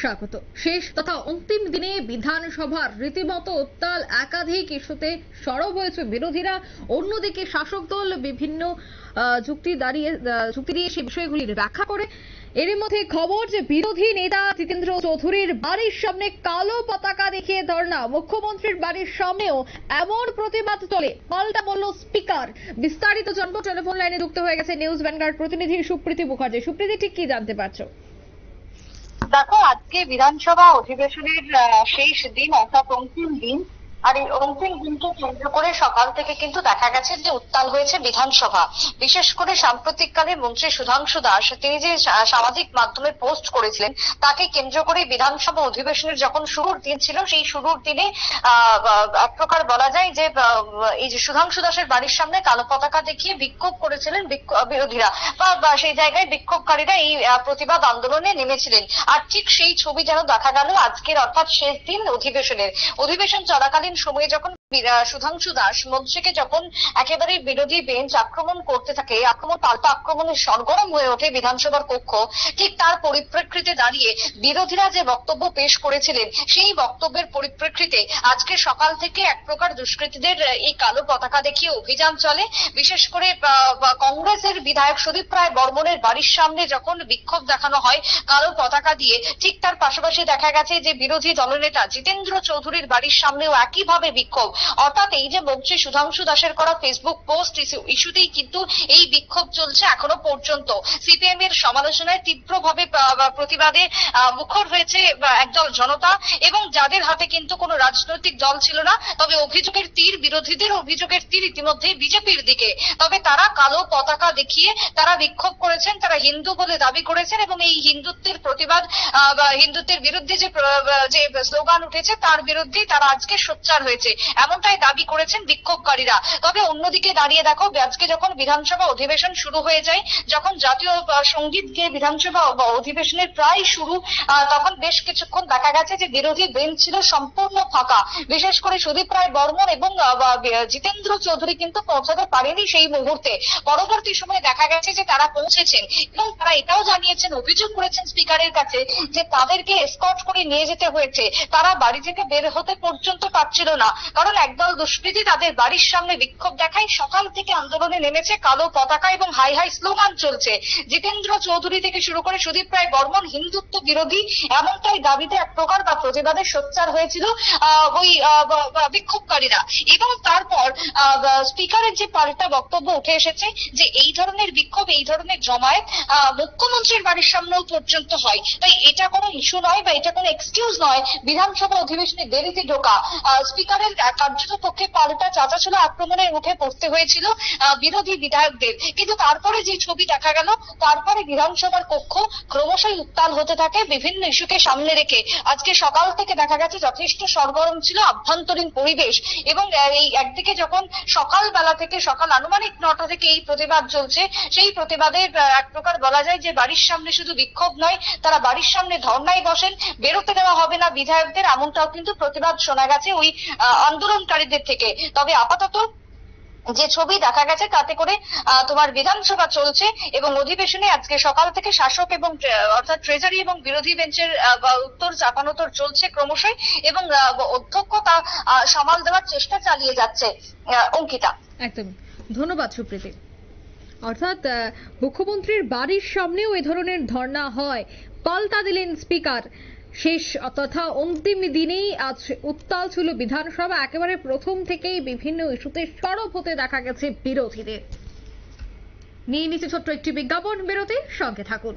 স্বাগত। শেষ তথা অন্তিম দিনে বিধানসভার রীতিমতো উত্তাল, একাধিক ইস্যুতে সরব হয়েছে বিরোধীরা। অন্যদিকে শাসক দল বিভিন্ন যুক্তি দিয়ে সেই বিষয়গুলির ব্যাখ্যা করে। এর মধ্যে খবর যে বিরোধী নেতা জিতেন্দ্র চৌধুরীর বাড়ির সামনে কালো পতাকা দেখিয়ে ধর্ণা, মুখ্যমন্ত্রীর বাড়ির সামনেও এমন প্রতিবাদ চলে, পাল্টা বলল স্পিকার। বিস্তারিত জানবো, টেলিফোন লাইনে যুক্ত হয়ে গেছে নিউজ ভ্যানগার্ড প্রতিনিধি সুপ্রীতি মুখার্জি। সুপ্রীতি, ঠিক কি জানতে পারছো? দেখো, আজকে বিধানসভা অধিবেশনের শেষ দিন, অর্থাৎ অন্তিম দিন। আর এই অন্তিম দিনকে কেন্দ্র করে সকাল থেকে কিন্তু দেখা গেছে যে উত্তাল হয়েছে বিধানসভা। বিশেষ করে সাম্প্রতিককালে মন্ত্রী সুধাংশু দাস তিনি যে সামাজিক মাধ্যমে পোস্ট করেছিলেন, তাকে কেন্দ্র করে বিধানসভা অধিবেশনের যখন শুরুর দিন ছিল, সেই শুরুর দিনে এক প্রকার বলা যায় যে এই যে সুধাংশু দাসের বাড়ির সামনে কালো পতাকা দেখিয়ে বিক্ষোভ করেছিলেন বিরোধীরা, বা সেই জায়গায় বিক্ষোভকারীরা এই প্রতিবাদ আন্দোলনে নেমেছিলেন। আর ঠিক সেই ছবি যেন দেখা গেল আজকের, অর্থাৎ শেষ দিন অধিবেশন চলাকালীন সময়ে যখন সুধাংশু দাস মন্ত্রীকে যখন একেবারে বিরোধী বেঞ্চ আক্রমণ করতে থাকে, পাল্টা আক্রমণের সরগরম হয়ে ওঠে বিধানসভার কক্ষ। ঠিক তার পরিপ্রেক্ষিতে দাঁড়িয়ে বিরোধীরা যে বক্তব্য পেশ করেছিলেন, সেই বক্তব্যের পরিপ্রেক্ষিতে আজকে সকাল থেকে এক প্রকার দুষ্কৃতীদের এই কালো পতাকা দেখিয়ে অভিযান চলে। বিশেষ করে কংগ্রেসের বিধায়ক সুদীপ রায় বর্মনের বাড়ির সামনে যখন বিক্ষোভ দেখানো হয় কালো পতাকা দিয়ে, ঠিক তার পাশাপাশি দেখা গেছে যে বিরোধী দলনেতা জিতেন্দ্র চৌধুরীর বাড়ির সামনেও একইভাবে বিক্ষোভ। অর্থাৎ এই যে মন্ত্রী সুধাংশু দাসের করা ফেসবুক পোস্ট ইস্যুতেই কিন্তু এই বিক্ষোভ চলছে এখনো পর্যন্ত। সিপিএম এর সমালোচনায় তীব্রভাবে প্রতিবাদে মুখর হয়েছে একদল জনতা, এবং যাদের হাতে কিন্তু কোনো রাজনৈতিক দল ছিল না। তবে বিরোধীদের অভিযোগের তীর ইতিমধ্যে বিজেপির দিকে। তবে তারা কালো পতাকা দেখিয়ে তারা বিক্ষোভ করেছেন, তারা হিন্দু বলে দাবি করেছেন, এবং এই হিন্দুত্বের প্রতিবাদ বা হিন্দুত্বের বিরুদ্ধে যে স্লোগান উঠেছে তার বিরুদ্ধে তারা আজকে সোচ্চার হয়েছে, এমনটাই দাবি করেছেন বিক্ষোভকারীরা। তবে অন্যদিকে দাঁড়িয়ে দেখো, আজকে যখন বিধানসভা অধিবেশন শুরু হয়ে যায়, যখন জাতীয় সঙ্গীত গেয়ে বিধানসভা অধিবেশনের প্রায় শুরু, তখন বেশ কিছুক্ষণ দেখা গেছে যে বিরোধী বেঞ্চ ছিল সম্পূর্ণ ফাঁকা। বিশেষ করে সুদীপ রায় বর্মন এবং জিতেন্দ্র চৌধুরী কিন্তু পৌঁছাতে পারেনি সেই মুহূর্তে। পরবর্তী সময়ে দেখা গেছে যে তারা পৌঁছেছেন, এবং তারা এটাও জানিয়েছেন, অভিযোগ করেছেন স্পিকারের কাছে যে তাদেরকে এসকর্ট করে নিয়ে যেতে হয়েছে। তারা বাড়ি থেকে বের হতে পর্যন্ত পারছিল না, কারণ একদল দুষ্কৃতী তাদের বাড়ির সামনে বিক্ষোভ দেখায়। সকাল থেকে আন্দোলনে নেমেছে, কালো পতাকা এবং হাই হাই স্লোগান চলছে। জিতেন্দ্র চৌধুরী থেকে শুরু করে সুদীপ রায় বর্মন হিন্দুত্ব বিরোধী, এমনটাই দাবিতে এক প্রকার প্রতিবাদে সোচ্চার হয়েছিল ওই বিক্ষোভকারীরা। এবং তারপর স্পিকারের যে পাল্টা বক্তব্য উঠে এসেছে যে এই ধরনের বিক্ষোভ, এই ধরনের জমায়েত মুখ্যমন্ত্রীর বাড়ির সামনেও পর্যন্ত হয়, তাই এটা কোনো ইস্যু নয় বা এটা কোনো এক্সকিউজ নয় বিধানসভা অধিবেশনে দেরিতে ঢোকা। স্পিকারের কার্যত পক্ষে পাল্টা চাঁচাছোলা আক্রমণের মুখে পড়তে হয়েছিল বিরোধী বিধায়কদের। কিন্তু তারপরে যে ছবি দেখা গেল, তারপরে বিধানসভার কক্ষ ক্রমশই উত্তাল হতে থাকে বিভিন্ন ইস্যুকে সামনে রেখে। আজকে সকাল থেকে দেখা গেছে যথেষ্ট সরগরম ছিল আভ্যন্তরীণ পরিবেশ, এবং এই একদিকে যখন সকালবেলা থেকে সকাল আনুমানিক 9টা থেকে এই প্রতিবাদ চলছে, সেই প্রতিবাদের এক প্রকার বলা যায় যে বাড়ির সামনে শুধু বিক্ষোভ নয়, তারা বাড়ির সামনে ধর্নায় বসেন, বেরোতে দেওয়া হবে না বিধায়কদের, এমনটাও কিন্তু প্রতিবাদ শোনা গেছে ওই আন্দোলনকারীদের থেকে। তবে আপাতত যে ছবি দেখা গেছে তাতে করে তোমার বিধানসভা চলছে, এবং অধিবেশনে আজকে সকাল থেকে শাসক এবং অর্থাৎ ট্রেজারি এবং বিরোধী বেঞ্চের উত্তর চাপানোতর চলছে ক্রমশই, এবং অধ্যক্ষ তা সামাল দেওয়ার চেষ্টা চালিয়ে যাচ্ছে। অঙ্কিতা, একদম ধন্যবাদ সুপ্রীতি। অর্থাৎ মুখ্যমন্ত্রীর বাড়ির সামনেও এ ধরনের ধর্ণা হয়, পাল্টা দিলেন স্পিকার। শেষ তথা অন্তিম দিনেই আজ উত্তাল ছিল বিধানসভা, একেবারে প্রথম থেকেই বিভিন্ন ইস্যুতে সরব হতে দেখা গেছে বিরোধীদের। নিয়ে নিচ্ছে ছোট্ট একটি বিজ্ঞাপন বিরতি, সঙ্গে থাকুন।